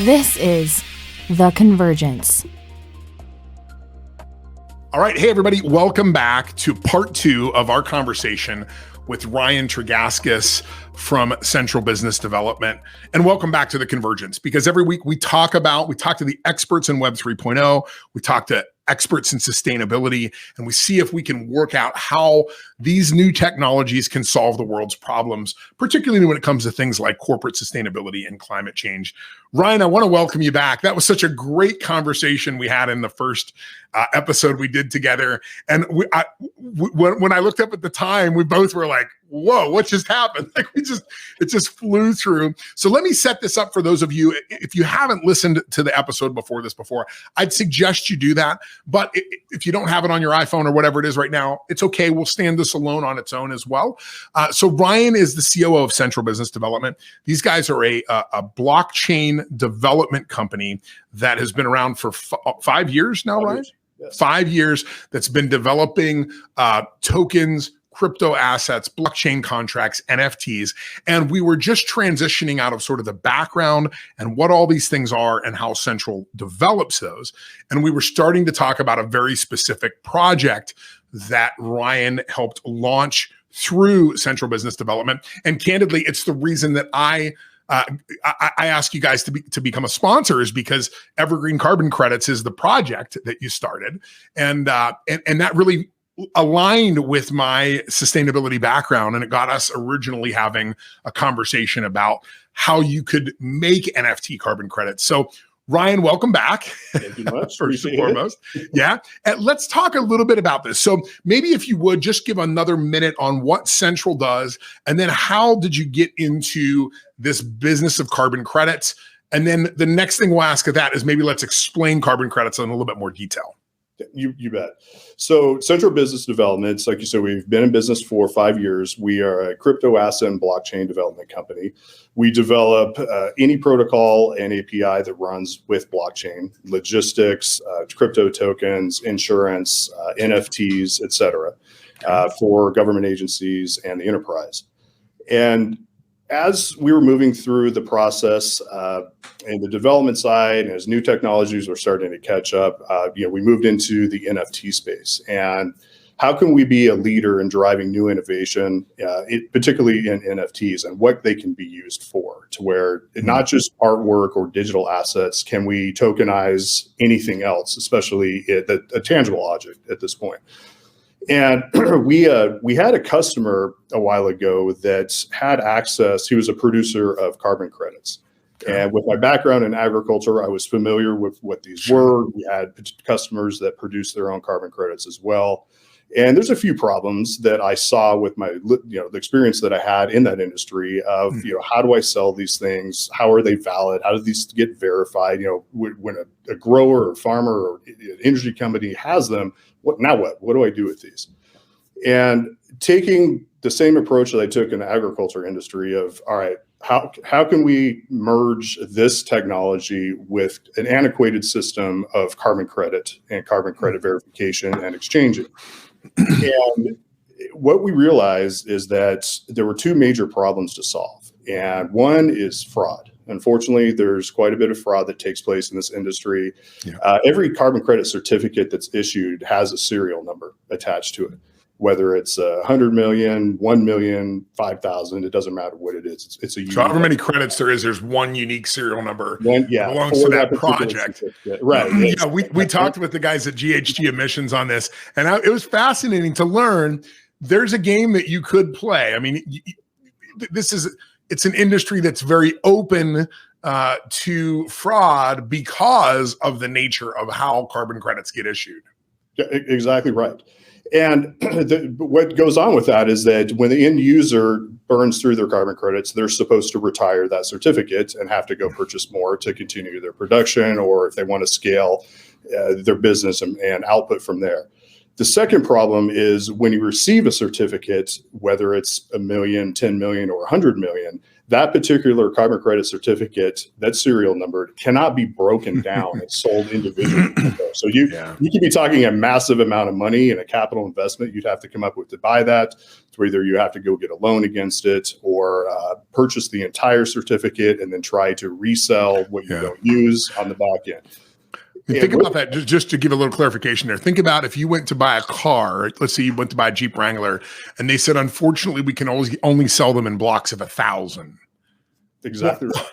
This is the Convergence. All right. Hey, everybody. Welcome back to part 2 of our conversation with Ryan Tregaskes from Central Business Development. And welcome back to the Convergence, because every week we talk to the experts in Web 3.0, we talk to experts in sustainability, and we see if we can work out how these new technologies can solve the world's problems, particularly when it comes to things like corporate sustainability and climate change. Ryan, I want to welcome you back. That was such a great conversation we had in the first episode we did together. And when I looked up at the time, we both were like, whoa, what just happened? Like it just flew through. So let me set this up for those of you. If you haven't listened to the episode before, I'd suggest you do that. But if you don't have it on your iPhone or whatever it is right now, it's okay. We'll stand this alone on its own as well. So Ryan is the COO of Central Business Development. These guys are a blockchain development company that has been around for 5 years now, Ryan? Yes. 5 years that's been developing tokens, crypto assets, blockchain contracts, NFTs. And we were just transitioning out of sort of the background and what all these things are and how Central develops those. And we were starting to talk about a very specific project that Ryan helped launch through Central Business Development. And candidly, it's the reason that I ask you guys to become a sponsor, is because Evergreen Carbon Credits is the project that you started. And that really aligned with my sustainability background, and it got us originally having a conversation about how you could make NFT carbon credits. So Ryan, welcome back. Thank you much. First and foremost. Yeah. And let's talk a little bit about this. So maybe if you would just give another minute on what Central does, and then how did you get into this business of carbon credits? And then the next thing we'll ask of that is maybe let's explain carbon credits in a little bit more detail. You bet. So Central Business Development, like you said, we've been in business for 5 years. We are a crypto asset and blockchain development company. We develop any protocol and API that runs with blockchain, logistics, crypto tokens, insurance, NFTs, et cetera, for government agencies and the enterprise. And as we were moving through the process in the development side, and as new technologies were starting to catch up, we moved into the NFT space. And how can we be a leader in driving new innovation, particularly in NFTs, and what they can be used for, to where not just artwork or digital assets, can we tokenize anything else, especially a tangible object at this point. And we had a customer a while ago that had access. He was a producer of carbon credits. And with my background in agriculture, I was familiar with what these were. We had customers that produced their own carbon credits as well. And there's a few problems that I saw with my, the experience that I had in that industry of, how do I sell these things? How are they valid? How do these get verified? When a grower or farmer or an industry company has them, what do I do with these? And taking the same approach that I took in the agriculture industry of, all right, how can we merge this technology with an antiquated system of carbon credit and carbon credit verification and exchanging? And what we realized is that there were two major problems to solve. And one is fraud. Unfortunately, there's quite a bit of fraud that takes place in this industry. Yeah. Every carbon credit certificate that's issued has a serial number attached to it. Whether it's 100 million, 1 million, 5,000, it doesn't matter what it is. It's a so however many credits there is, there's one unique serial number that belongs to that project. Right. Yeah, we talked with the guys at GHG Emissions on this, and it was fascinating to learn there's a game that you could play. I mean, it's an industry that's very open to fraud because of the nature of how carbon credits get issued. Exactly right. And what goes on with that is that when the end user burns through their carbon credits, they're supposed to retire that certificate and have to go purchase more to continue their production, or if they want to scale their business and output from there. The second problem is when you receive a certificate, whether it's 1 million, 10 million, or 100 million, that particular carbon credit certificate, that serial number cannot be broken down and sold individually. So you could be talking a massive amount of money and a capital investment you'd have to come up with to buy that. So either you have to go get a loan against it or purchase the entire certificate and then try to resell what you don't use on the back end. Think about that, just to give a little clarification there. Think about if you went to buy a car, let's say you went to buy a Jeep Wrangler, and they said, unfortunately, we can only sell them in blocks of 1,000. Exactly right.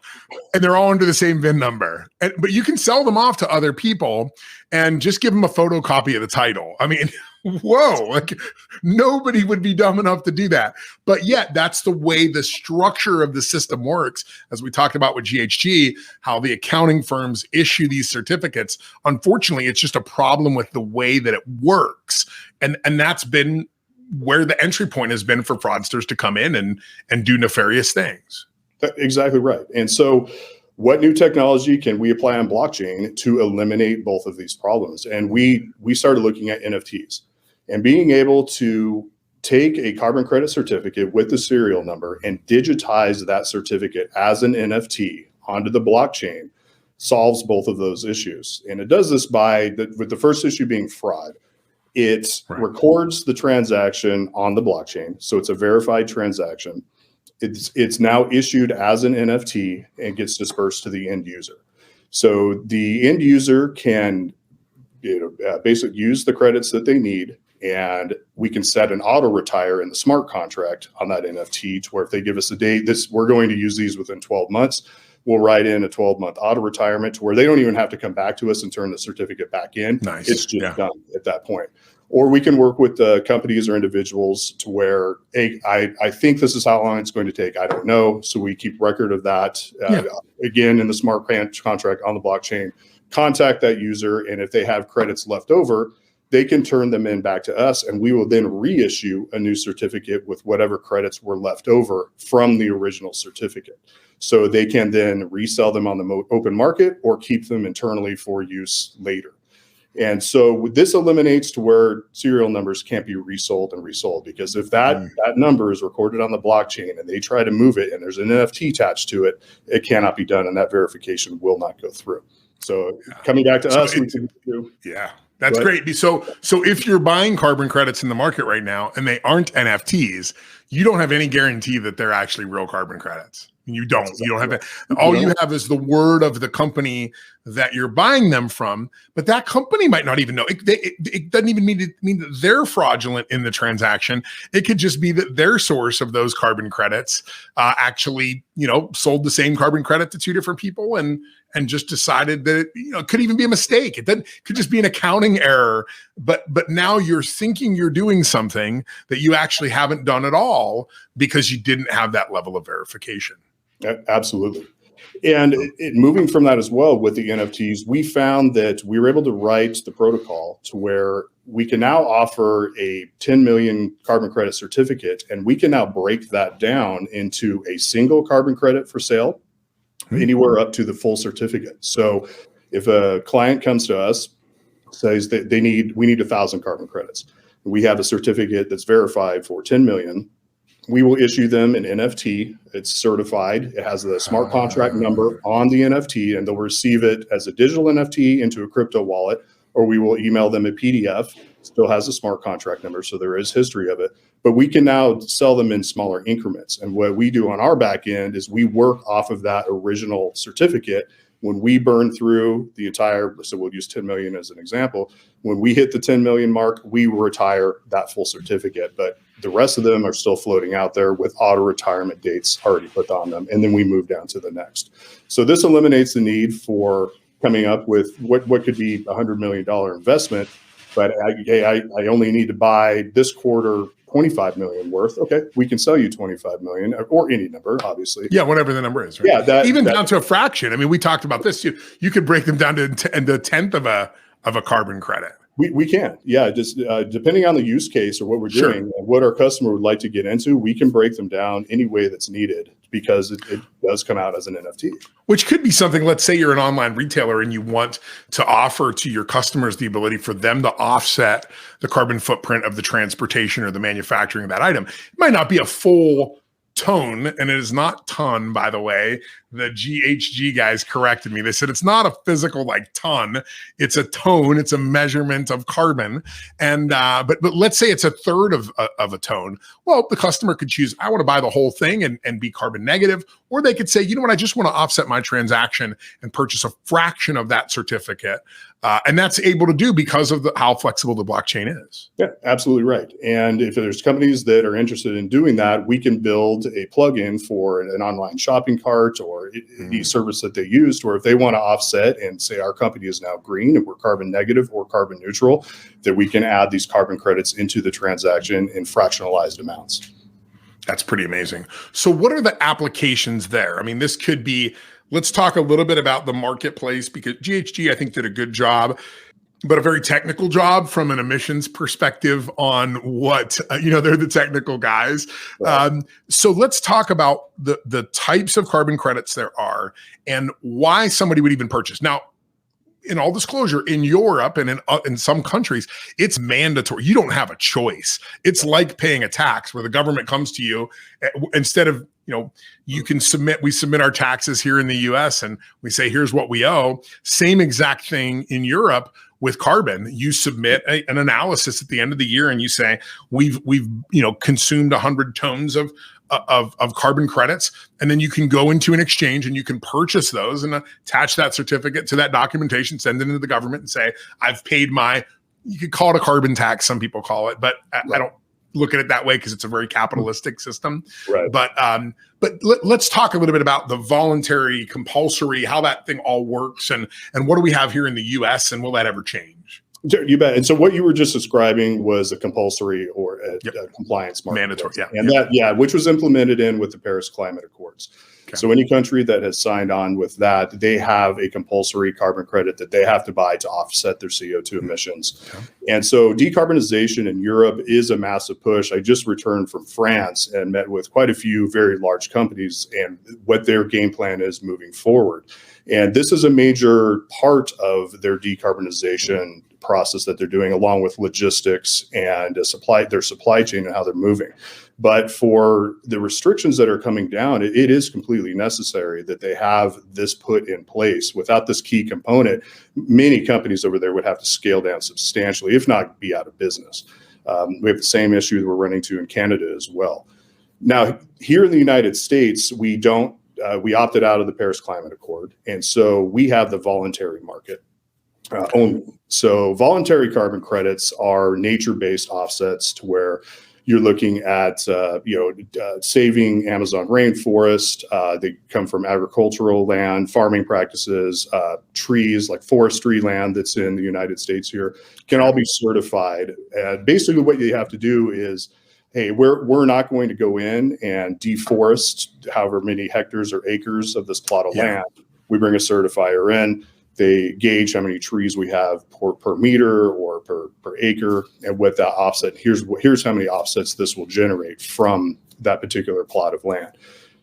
And they're all under the same VIN number. But you can sell them off to other people and just give them a photocopy of the title. I mean, whoa, like nobody would be dumb enough to do that. But yet that's the way the structure of the system works. As we talked about with GHG, how the accounting firms issue these certificates. Unfortunately, it's just a problem with the way that it works. And that's been where the entry point has been for fraudsters to come in and do nefarious things. Exactly right. And so what new technology can we apply on blockchain to eliminate both of these problems? And we started looking at NFTs and being able to take a carbon credit certificate with the serial number and digitize that certificate as an NFT onto the blockchain solves both of those issues. And it does this with the first issue being fraud. It records the transaction on the blockchain. So it's a verified transaction. It's now issued as an NFT and gets dispersed to the end user. So the end user can basically use the credits that they need, and we can set an auto retire in the smart contract on that NFT to where if they give us a date, we're going to use these within 12 months, we'll write in a 12-month auto retirement to where they don't even have to come back to us and turn the certificate back in. Nice. It's just done at that point. Or we can work with companies or individuals to where, hey, I think this is how long it's going to take. I don't know. So we keep record of that. Again, in the smart contract on the blockchain, contact that user. And if they have credits left over, they can turn them in back to us. And we will then reissue a new certificate with whatever credits were left over from the original certificate. So they can then resell them on the open market or keep them internally for use later. And so this eliminates to where serial numbers can't be resold, because if that number is recorded on the blockchain and they try to move it and there's an NFT attached to it, it cannot be done and that verification will not go through. So coming back to us, that's great. So if you're buying carbon credits in the market right now and they aren't NFTs, you don't have any guarantee that they're actually real carbon credits. You don't have it. All you have is the word of the company that you're buying them from, but that company might not even know. It doesn't even mean that they're fraudulent in the transaction. It could just be that their source of those carbon credits actually, sold the same carbon credit to two different people and just decided that it could even be a mistake. Could just be an accounting error. But now you're thinking you're doing something that you actually haven't done at all because you didn't have that level of verification. Absolutely. And moving from that as well with the NFTs, we found that we were able to write the protocol to where we can now offer a 10 million carbon credit certificate, and we can now break that down into a single carbon credit for sale, anywhere up to the full certificate. So if a client comes to us, says that we need 1,000 carbon credits, we have a certificate that's verified for 10 million. We will issue them an NFT. It's certified. It has the smart contract number on the NFT, and they'll receive it as a digital NFT into a crypto wallet, or we will email them a PDF. Still has a smart contract number, so there is history of it. But we can now sell them in smaller increments. And what we do on our back end is we work off of that original certificate. When we burn through the entire, so we'll use 10 million as an example. When we hit the 10 million mark, we retire that full certificate. But the rest of them are still floating out there with auto retirement dates already put on them. And then we move down to the next. So this eliminates the need for coming up with what could be a $100 million investment. But I only need to buy this quarter 25 million worth. Okay, we can sell you 25 million or any number, obviously. Yeah, whatever the number is. Right? Yeah, even down to a fraction. I mean, we talked about this. You could break them down to the tenth of a carbon credit. We can. Yeah, just depending on the use case or what we're doing and what our customer would like to get into, we can break them down any way that's needed because it does come out as an NFT. Which could be something, let's say you're an online retailer and you want to offer to your customers the ability for them to offset the carbon footprint of the transportation or the manufacturing of that item. It might not be a full tone, and it is not ton, by the way. The GHG guys corrected me. They said it's not a physical like ton, it's a tone, it's a measurement of carbon. And but let's say it's a third of a tone. Well, the customer could choose, I want to buy the whole thing and be carbon negative, or they could say, you know what, I just want to offset my transaction and purchase a fraction of that certificate. And that's able to do because of how flexible the blockchain is. Yeah, absolutely right. And if there's companies that are interested in doing that, we can build a plugin for an online shopping cart or any service that they used, or if they want to offset and say our company is now green and we're carbon negative or carbon neutral, that we can add these carbon credits into the transaction in fractionalized amounts. That's pretty amazing. So what are the applications there? I mean, this could be, let's talk a little bit about the marketplace, because GHG, I think, did a good job, but a very technical job from an emissions perspective on what, they're the technical guys. Right. So let's talk about the types of carbon credits there are and why somebody would even purchase. Now, in all disclosure, in Europe and in some countries, it's mandatory. You don't have a choice. It's like paying a tax where the government comes to you instead of, we submit our taxes here in the US and we say, here's what we owe. Same exact thing in Europe with carbon. You submit an analysis at the end of the year and you say, we've consumed 100 tons of carbon credits, and then you can go into an exchange and you can purchase those and attach that certificate to that documentation, send it into the government and say, I've paid you could call it a carbon tax, some people call it, but right. I don't look at it that way because it's a very capitalistic system. Right. But let's talk a little bit about the voluntary, compulsory, how that thing all works, and what do we have here in the US, and will that ever change? You bet. And so what you were just describing was a compulsory or a compliance mandatory, which was implemented in with the Paris Climate Accords. Okay. So any country that has signed on with that, they have a compulsory carbon credit that they have to buy to offset their CO2 emissions. Okay. And so decarbonization in Europe is a massive push. I just returned from France and met with quite a few very large companies and what their game plan is moving forward. And this is a major part of their decarbonization process that they're doing, along with logistics and their supply chain and how they're moving. But for the restrictions that are coming down, it is completely necessary that they have this put in place. Without this key component, many companies over there would have to scale down substantially, if not be out of business. We have the same issue that we're running into in Canada as well. Now, here in the United States, we opted out of the Paris Climate Accord, and so we have the voluntary market only. So voluntary carbon credits are nature-based offsets to where you're looking at saving Amazon rainforest. They come from agricultural land, farming practices, trees like forestry land that's in the United States here can all be certified. And basically what you have to do is, hey, we're not going to go in and deforest however many hectares or acres of this plot of land. We bring a certifier in. They gauge how many trees we have per meter or per acre, and with that offset, here's how many offsets this will generate from that particular plot of land.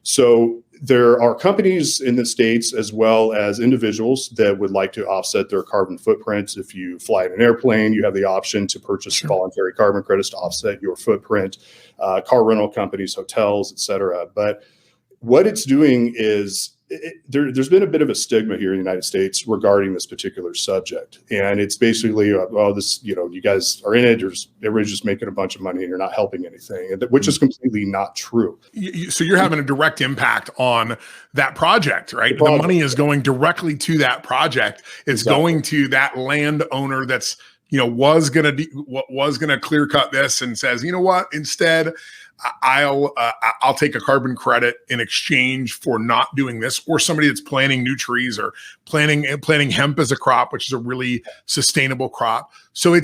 So there are companies in the States as well as individuals that would like to offset their carbon footprints. If you fly in an airplane, you have the option to purchase voluntary carbon credits to offset your footprint, car rental companies, hotels, et cetera. But what it's doing is there's been a bit of a stigma here in the United States regarding this particular subject. And it's basically, you guys are in it, everybody's just making a bunch of money and you're not helping anything, which is completely not true. So you're having a direct impact on that project, right? The money is going directly to that project. It's going to that landowner that's, was going to clear cut this and says, you know what, instead, I'll take a carbon credit in exchange for not doing this, or somebody that's planting new trees or planting hemp as a crop, which is a really sustainable crop. So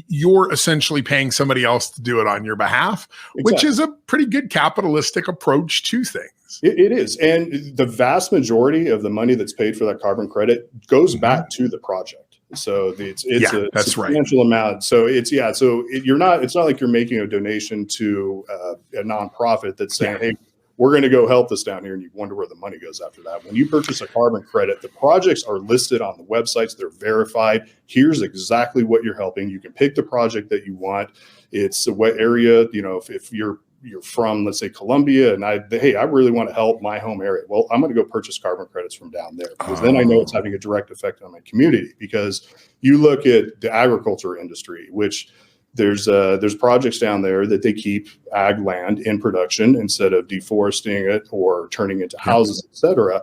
you're essentially paying somebody else to do it on your behalf, which is a pretty good capitalistic approach to things. It is. And the vast majority of the money that's paid for that carbon credit goes back to the project. So it's a substantial amount. So it's not like you're making a donation to a nonprofit that's saying, hey, we're going to go help this down here, and you wonder where the money goes after that. When you purchase a carbon credit, the projects are listed on the websites. They're verified. Here's exactly what you're helping. You can pick the project that you want. It's what area, if you're you're from, let's say, Colombia, and hey, I really want to help my home area. Well, I'm going to go purchase carbon credits from down there, because then I know it's having a direct effect on my community. Because you look at the agriculture industry, which there's projects down there that they keep ag land in production instead of deforesting it or turning into houses, et cetera.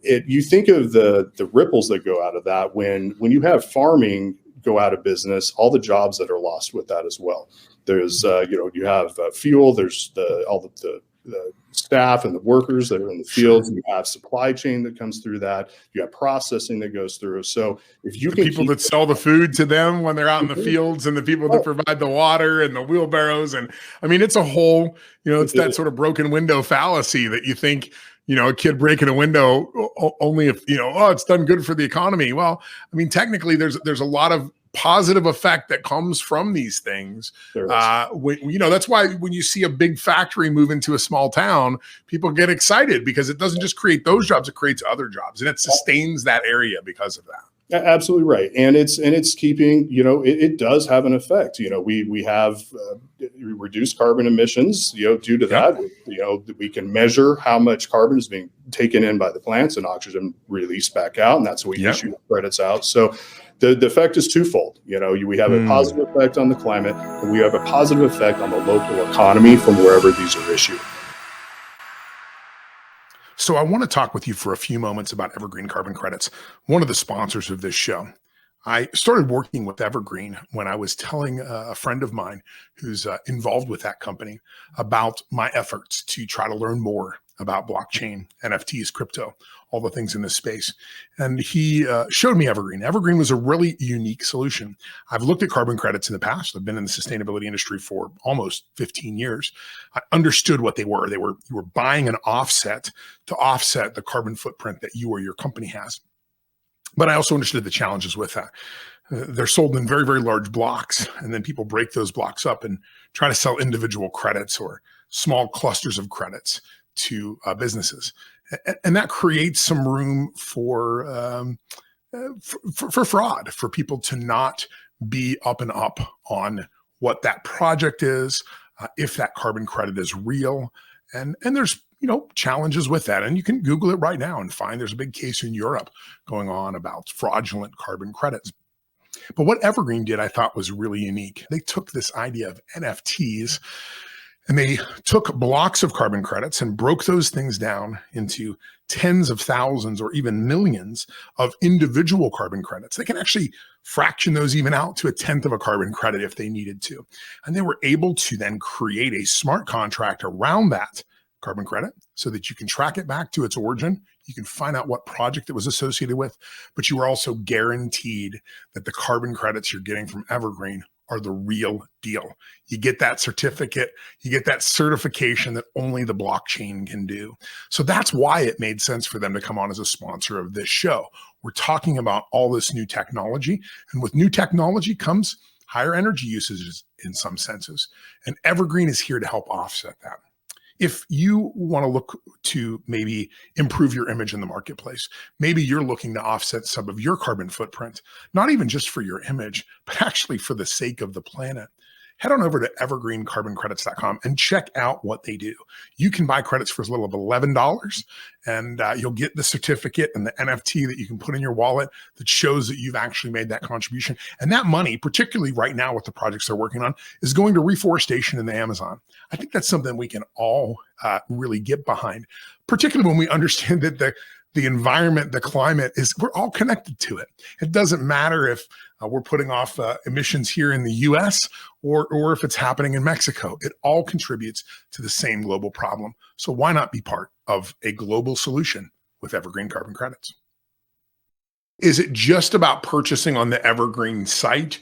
You think of the ripples that go out of that when you have farming go out of business, all the jobs that are lost with that as well. There's you have fuel, there's all the staff and the workers that are in the fields. You have supply chain that comes through that. You have processing that goes through. So if you the people that sell the food to them when they're out in the fields, and the people that provide the water and the wheelbarrows, and I mean, it's a whole, it's that sort of broken window fallacy that you think, a kid breaking a window only if, it's done good for the economy. Well, I mean, technically there's a lot of positive effect that comes from these things. That's why when you see a big factory move into a small town, people get excited, because it doesn't just create those jobs, it creates other jobs, and it sustains that area because of that. Absolutely right. And it's keeping, it does have an effect. We have reduced carbon emissions, due to that. We can measure how much carbon is being taken in by the plants and oxygen released back out. And that's what we issue credits out. So the effect is twofold. We have a positive effect on the climate, and we have a positive effect on the local economy from wherever these are issued. So I want to talk with you for a few moments about Evergreen carbon credits, one of the sponsors of this show. I started working with Evergreen when I was telling a friend of mine who's involved with that company about my efforts to try to learn more about blockchain, NFTs, crypto, all the things in this space. And he showed me Evergreen. Evergreen was a really unique solution. I've looked at carbon credits in the past. I've been in the sustainability industry for almost 15 years. I understood what they were. You were buying an offset to offset the carbon footprint that you or your company has. But I also understood the challenges with that. They're sold in very, very large blocks, and then people break those blocks up and try to sell individual credits or small clusters of credits to businesses. And that creates some room for fraud, for people to not be up and up on what that project is, if that carbon credit is real. And there's challenges with that. And you can Google it right now and find there's a big case in Europe going on about fraudulent carbon credits. But what Evergreen did, I thought, was really unique. They took this idea of NFTs, and they took blocks of carbon credits and broke those things down into tens of thousands or even millions of individual carbon credits. They can actually fraction those even out to a tenth of a carbon credit if they needed to. And they were able to then create a smart contract around that carbon credit so that you can track it back to its origin. You can find out what project it was associated with, but you are also guaranteed that the carbon credits you're getting from Evergreen are the real deal. You get that certificate, you get that certification that only the blockchain can do. So that's why it made sense for them to come on as a sponsor of this show. We're talking about all this new technology, and with new technology comes higher energy usages in some senses. And Evergreen is here to help offset that. If you want to look to maybe improve your image in the marketplace, maybe you're looking to offset some of your carbon footprint, not even just for your image, but actually for the sake of the planet, head on over to evergreencarboncredits.com and check out what they do. You can buy credits for as little as $11, and you'll get the certificate and the NFT that you can put in your wallet that shows that you've actually made that contribution. And that money, particularly right now with the projects they're working on, is going to reforestation in the Amazon. I think that's something we can all really get behind, particularly when we understand that the environment, the climate we're all connected to it. It doesn't matter if we're putting off emissions here in the US or if it's happening in Mexico. It all contributes to the same global problem. So why not be part of a global solution with Evergreen carbon credits? Is it just about purchasing on the Evergreen site?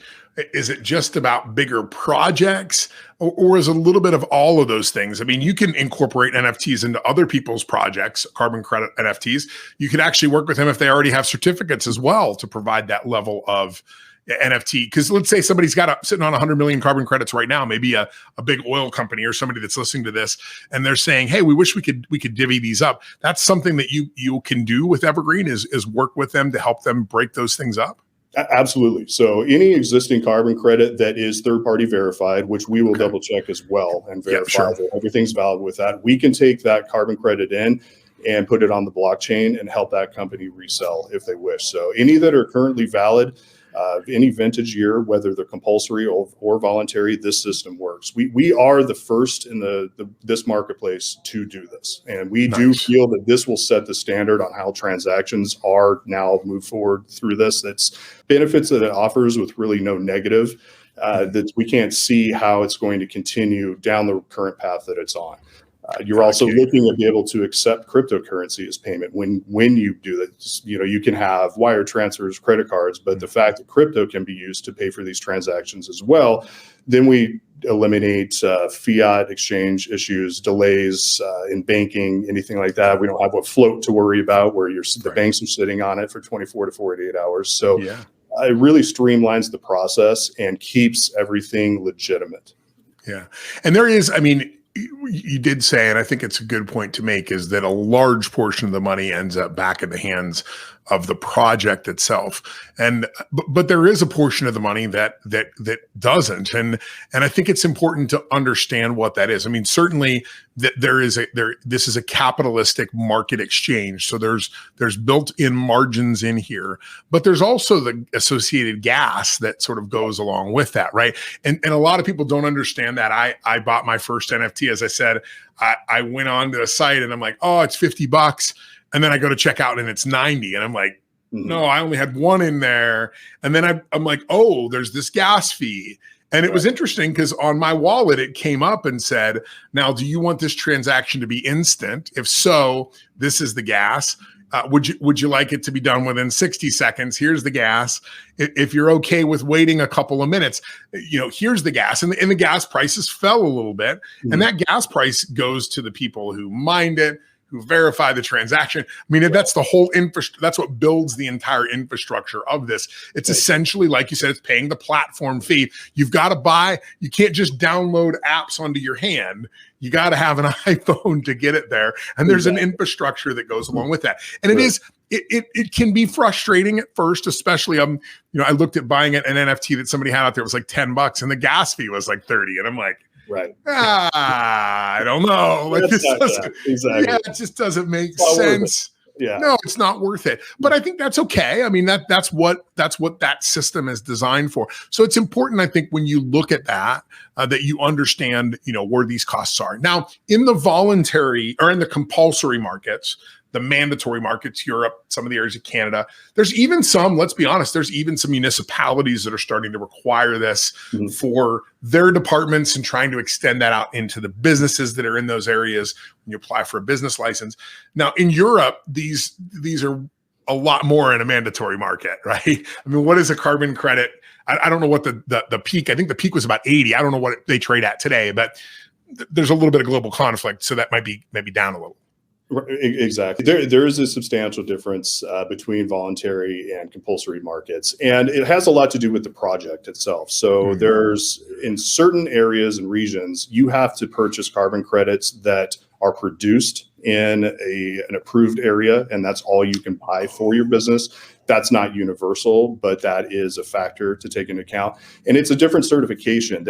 Is it just about bigger projects, or is it a little bit of all of those things? I mean, you can incorporate NFTs into other people's projects, carbon credit NFTs. You could actually work with them if they already have certificates as well to provide that level of NFT. Because let's say somebody's sitting on 100 million carbon credits right now, maybe a big oil company or somebody that's listening to this, and they're saying, hey, we wish we could divvy these up. That's something that you can do with Evergreen is work with them to help them break those things up. Absolutely. So any existing carbon credit that is third-party verified, which we will double check as well and verify that everything's valid with that, we can take that carbon credit in and put it on the blockchain and help that company resell if they wish. So any that are currently valid, any vintage year, whether they're compulsory or voluntary, this system works. We are the first in this marketplace to do this. And we do feel that this will set the standard on how transactions are now moved forward through this. That's benefits that it offers with really no negative, that we can't see how it's going to continue down the current path that it's on. You're also looking to be able to accept cryptocurrency as payment when you do that. You can have wire transfers, credit cards, but the fact that crypto can be used to pay for these transactions as well, then we eliminate fiat exchange issues, delays in banking, anything like that. We don't have what float to worry about where the banks are sitting on it for 24 to 48 hours. So it really streamlines the process and keeps everything legitimate. Yeah. And there is, you did say, and I think it's a good point to make, is that a large portion of the money ends up back in the hands of the project itself. But there is a portion of the money that doesn't. And I think it's important to understand what that is. Certainly that this is a capitalistic market exchange. So there's built-in margins in here, but there's also the associated gas that sort of goes along with that, right? And a lot of people don't understand that. I bought my first NFT, as I said, I went on to a site and I'm like, oh, it's $50. And then I go to check out and it's 90. And I'm like, no, I only had one in there. And then I'm like, oh, there's this gas fee. And it was interesting because on my wallet, it came up and said, now, do you want this transaction to be instant? If so, this is the gas. Would you like it to be done within 60 seconds? Here's the gas. If you're okay with waiting a couple of minutes, here's the gas. And the gas prices fell a little bit. And that gas price goes to the people who mined it, who verify the transaction. That's the whole infrastructure. That's what builds the entire infrastructure of this. It's essentially, like you said, it's paying the platform fee. You've got to buy, you can't just download apps onto your hand. You got to have an iPhone to get it there. And there's an infrastructure that goes along with that. And it can be frustrating at first, especially, I looked at buying an NFT that somebody had out there. It was like $10 and the gas fee was like 30. And I'm like, I don't know. Like this doesn't, it just doesn't make sense. No, it's not worth it. But I think that's okay. That's what that system is designed for. So it's important, I think, when you look at that, that you understand, where these costs are. Now, in the voluntary or in the compulsory markets, the mandatory markets, Europe, some of the areas of Canada, there's even some, let's be honest, there's even some municipalities that are starting to require this for their departments and trying to extend that out into the businesses that are in those areas when you apply for a business license. Now, in Europe, these are a lot more in a mandatory market, right? What is a carbon credit? I don't know what the peak, I think the peak was about 80. I don't know what they trade at today, but there's a little bit of global conflict. So that might be down a little. Exactly. There is a substantial difference between voluntary and compulsory markets, and it has a lot to do with the project itself. So there's, in certain areas and regions, you have to purchase carbon credits that are produced in an approved area, and that's all you can buy for your business. That's not universal, but that is a factor to take into account. And it's a different certification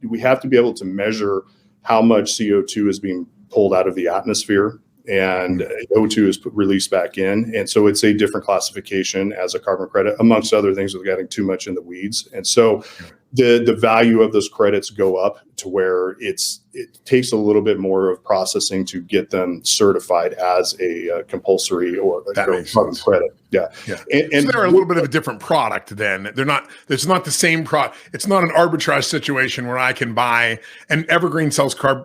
we have to be able to measure how much CO2 is being pulled out of the atmosphere and O2 is released back in. And so it's a different classification as a carbon credit, amongst other things, without getting too much in the weeds. And so the value of those credits go up to where it takes a little bit more of processing to get them certified as a compulsory or a carbon credit. Yeah. And so they're a little bit of a different product then. It's not the same product. It's not an arbitrage situation where I can buy, and Evergreen sells carbon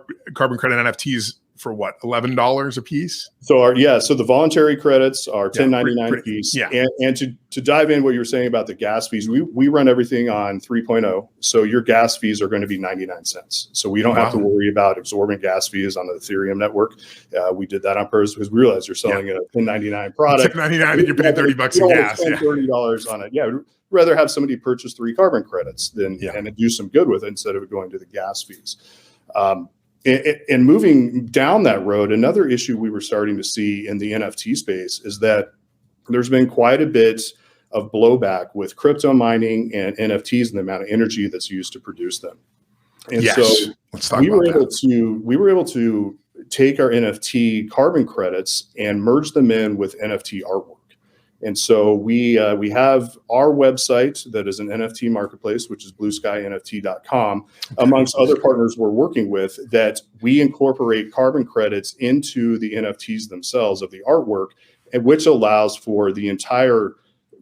credit NFTs for what, $11 a piece? So the voluntary credits are $10.99 a piece. Yeah. And to dive in what you were saying about the gas fees, we run everything on 3.0. So your gas fees are going to be 99 cents. So we don't have to worry about exorbitant gas fees on the Ethereum network. We did that on purpose because we realized you're selling a $10.99 product. $10.99 and you're paying $30 in gas. Spend $30 on it. Yeah. We'd rather have somebody purchase 3 carbon credits than and do some good with it instead of going to the gas fees. And moving down that road, another issue we were starting to see in the NFT space is that there's been quite a bit of blowback with crypto mining and NFTs and the amount of energy that's used to produce them. And yes. so Let's talk we about were able that. we were able to take our NFT carbon credits and merge them in with NFT artwork. And so we have our website that is an NFT marketplace, which is blueskynft.com, amongst other partners we're working with, that we incorporate carbon credits into the NFTs themselves of the artwork, and which allows for the entire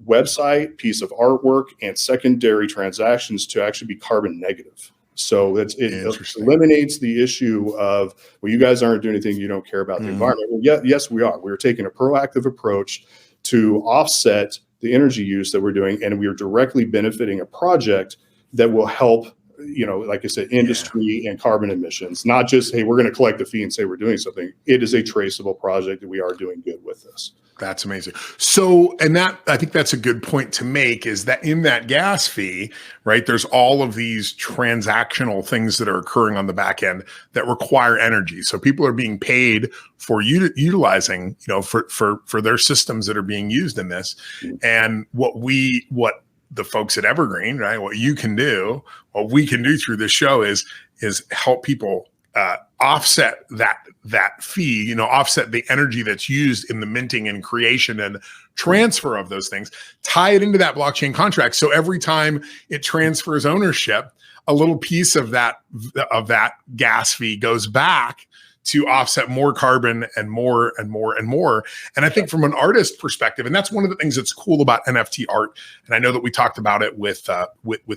website, piece of artwork, and secondary transactions to actually be carbon negative. So it eliminates the issue of, well, you guys aren't doing anything, you don't care about the environment. Well, yes, we are. We're taking a proactive approach to offset the energy use that we're doing, and we are directly benefiting a project that will help, like I said, industry and carbon emissions. Not just, hey, we're going to collect the fee and say we're doing something. It is a traceable project, and we are doing good with this. That's amazing. So, and that, I think that's a good point to make, is that in that gas fee, right, there's all of these transactional things that are occurring on the back end that require energy. So people are being paid for utilizing, for their systems that are being used in this. And what the folks at Evergreen, right, what we can do through this show is help people offset that fee, offset the energy that's used in the minting and creation and transfer of those things, tie it into that blockchain contract. So every time it transfers ownership, a little piece of that gas fee goes back to offset more carbon and more and more and more. And I think from an artist perspective, and that's one of the things that's cool about NFT art, and I know that we talked about it with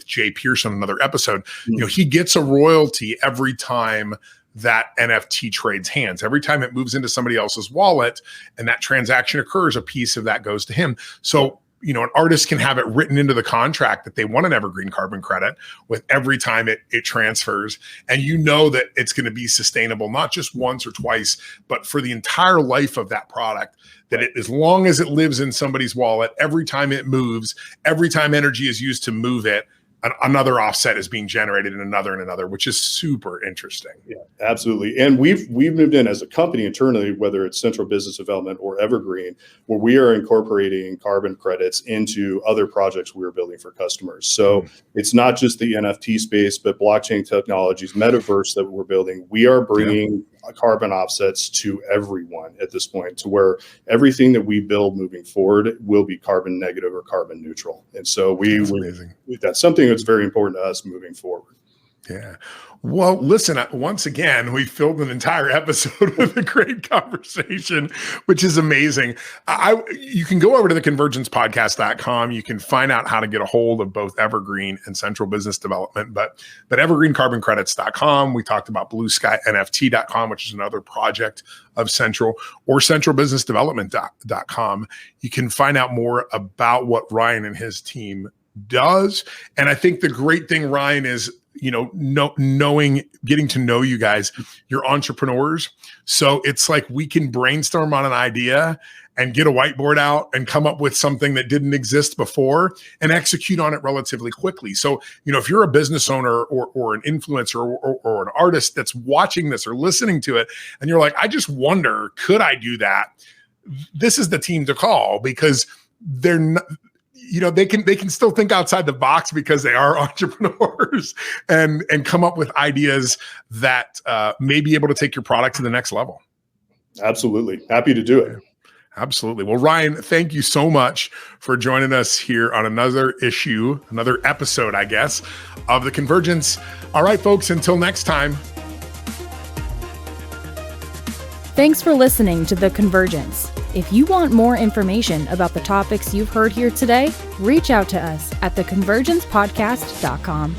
Jay Pierce on another episode, he gets a royalty every time that NFT trades hands. Every time it moves into somebody else's wallet and that transaction occurs, a piece of that goes to him. So, an artist can have it written into the contract that they want an Evergreen carbon credit with every time it transfers. And that it's going to be sustainable, not just once or twice, but for the entire life of that product, that as long as it lives in somebody's wallet, every time it moves, every time energy is used to move it, another offset is being generated in another, which is super interesting. Yeah, absolutely. And we've moved in as a company internally, whether it's Central Business Development or Evergreen, where we are incorporating carbon credits into other projects we're building for customers. So it's not just the NFT space, but blockchain technologies, metaverse that we're building. We are bringing carbon offsets to everyone at this point, to where everything that we build moving forward will be carbon negative or carbon neutral. And so that's something that's very important to us moving forward. Yeah. Well, listen, once again, we filled an entire episode with a great conversation, which is amazing. You can go over to theconvergencepodcast.com. You can find out how to get a hold of both Evergreen and Central Business Development, but evergreencarboncredits.com. We talked about blueskynft.com, which is another project of Central, or centralbusinessdevelopment.com. You can find out more about what Ryan and his team does. And I think the great thing, Ryan, is getting to know you guys. You're entrepreneurs, so it's like we can brainstorm on an idea and get a whiteboard out and come up with something that didn't exist before and execute on it relatively quickly. So, if you're a business owner or an influencer or an artist that's watching this or listening to it, and you're like, I just wonder, could I do that? This is the team to call, because they're not, they can still think outside the box, because they are entrepreneurs and come up with ideas that may be able to take your product to the next level. Absolutely. Happy to do it. Absolutely. Well, Ryan, thank you so much for joining us here on another episode, I guess, of The Convergence. All right, folks, until next time. Thanks for listening to The Convergence. If you want more information about the topics you've heard here today, reach out to us at theconvergencepodcast.com.